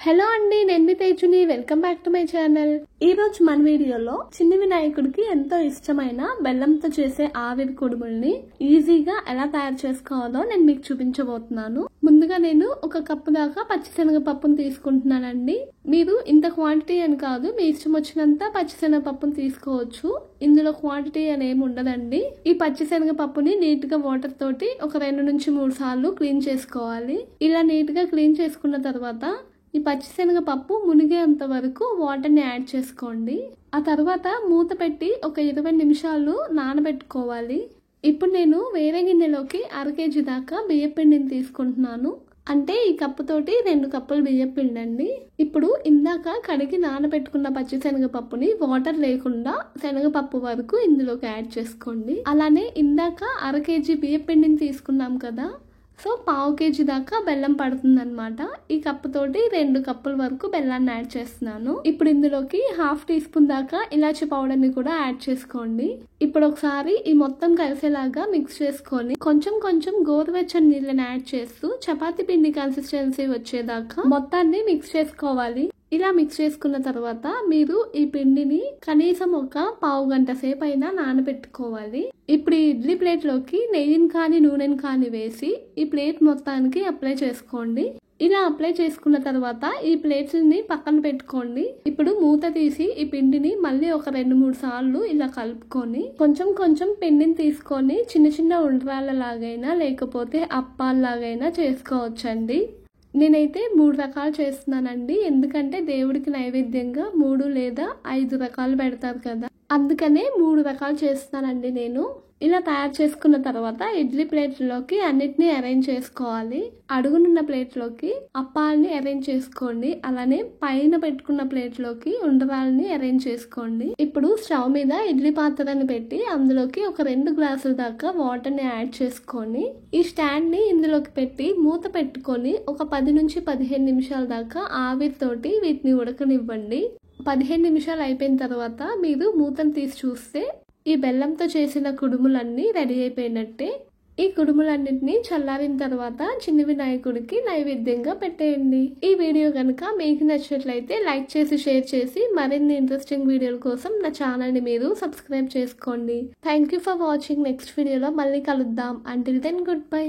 Hello అండి, నేను మీ తేజుని. Welcome back to my channel. ఈ రోజు మన వీడియోలో చిన్న వినాయకుడికి ఎంతో ఇష్టమైన బెల్లంతో చేసే ఆవిరి కుడుముల్ని ఈజీగా ఎలా తయారు చేసుకోవాలో నేను మీకు చూపించబోతున్నాను. ముందుగా నేను 1 కప్పు దాకా పచ్చిశనగపప్పును తీసుకుంటున్నానండి. మీరు ఇంత క్వాంటిటీ అని కాదు, మీ ఇష్టం వచ్చినంత పచ్చిశనగపప్పును తీసుకోవచ్చు. ఇందులో క్వాంటిటీ అనేమి ఉండదండి. ఈ పచ్చిశనగపప్పుని నీట్ గా వాటర్ తోటి ఒక 2 నుంచి 3 సార్లు క్లీన్ చేసుకోవాలి. ఇలా నీట్ గా క్లీన్ చేసుకున్న తర్వాత ఈ పచ్చిశనగపప్పు మునిగేంత వరకు వాటర్ని యాడ్ చేసుకోండి. ఆ తర్వాత మూత పెట్టి ఒక 20 నిమిషాలు నానబెట్టుకోవాలి. ఇప్పుడు నేను వేరే గిన్నెలోకి 1/2 కేజీ దాకా బియ్యపిండిని తీసుకుంటున్నాను. అంటే ఈ కప్పుతోటి 2 కప్పులు బియ్యపిండి అండి. ఇప్పుడు ఇందాక కడిగి నానబెట్టుకున్న పచ్చిశనగపప్పుని వాటర్ లేకుండా శనగపప్పు వరకు ఇందులోకి యాడ్ చేసుకోండి. అలానే ఇందాక 1/2 కేజీ బియ్యపిండిని తీసుకున్నాం కదా, సో 1/2 కేజీ దాకా బెల్లం పడుతుంది అనమాట. ఈ కప్పు తోటి 2 కప్పుల వరకు బెల్లాన్ని యాడ్ చేస్తున్నాను. ఇప్పుడు ఇందులోకి 1/2 టీ స్పూన్ దాకా ఇలాచి పౌడర్ ని కూడా యాడ్ చేసుకోండి. ఇప్పుడు ఒకసారి ఈ మొత్తం కలిసేలాగా మిక్స్ చేసుకొని కొంచెం కొంచెం గోరువెచ్చని నీళ్ళని యాడ్ చేస్తూ చపాతీ పిండి కన్సిస్టెన్సీ వచ్చేదాకా మొత్తాన్ని మిక్స్ చేసుకోవాలి. ఇలా మిక్స్ చేసుకున్న తర్వాత మీరు ఈ పిండిని కనీసం ఒక 1/2 గంట సేపు అయినా నానబెట్టుకోవాలి. ఇప్పుడు ఈ ఇడ్లీ ప్లేట్ లోకి నెయ్యిని కానీ నూనెని కానీ వేసి ఈ ప్లేట్ మొత్తానికి అప్లై చేసుకోండి. ఇలా అప్లై చేసుకున్న తర్వాత ఈ ప్లేట్స్ ని పక్కన పెట్టుకోండి. ఇప్పుడు మూత తీసి ఈ పిండిని మళ్ళీ ఒక 2-3 సార్లు ఇలా కలుపుకొని కొంచెం కొంచెం పిండిని తీసుకొని చిన్న చిన్న ఉండ్రాళ్ళ లాగైనా లేకపోతే అప్పాల్లాగైనా చేసుకోవచ్చండి. నేనైతే 3 రకాలు చేస్తున్నానండి. ఎందుకంటే దేవుడికి నైవేద్యంగా 3 లేదా 5 రకాలు పెడతారు కదా, అందుకనే 3 రకాలు చేస్తున్నానండి నేను. ఇలా తయారు చేసుకున్న తర్వాత ఇడ్లీ ప్లేట్లోకి అన్నిటినీ అరేంజ్ చేసుకోవాలి. అడుగునున్న ప్లేట్లోకి అప్పాలని అరేంజ్ చేసుకోండి. అలానే పైన పెట్టుకున్న ప్లేట్లోకి ఉండ్రాలని అరేంజ్ చేసుకోండి. ఇప్పుడు స్టవ్ మీద ఇడ్లీ పాత్రని పెట్టి అందులోకి ఒక 2 గ్లాసుల దాకా వాటర్ని యాడ్ చేసుకొని ఈ స్టాండ్ ని ఇందులోకి పెట్టి మూత పెట్టుకొని ఒక 10 నుంచి 15 నిమిషాల దాకా ఆవిరితోటి వీటిని ఉడకనివ్వండి. 15 నిమిషాలు అయిపోయిన తర్వాత మీరు మూతను తీసి చూస్తే ఈ బెల్లంతో చేసిన కుడుములన్నీ రెడీ అయిపోయినట్టే. ఈ కుడుములన్నింటినీ చల్లారిన తర్వాత చిన్న వినాయకుడికి నైవేద్యంగా పెట్టేయండి. ఈ వీడియో కనుక మీకు నచ్చినట్లయితే లైక్ చేసి షేర్ చేసి మరిన్ని ఇంట్రెస్టింగ్ వీడియోల కోసం నా ఛానల్ ని మీరు సబ్స్క్రైబ్ చేసుకోండి. Thank you for watching. Next వీడియోలో మళ్ళీ కలుద్దాం. Until then good bye.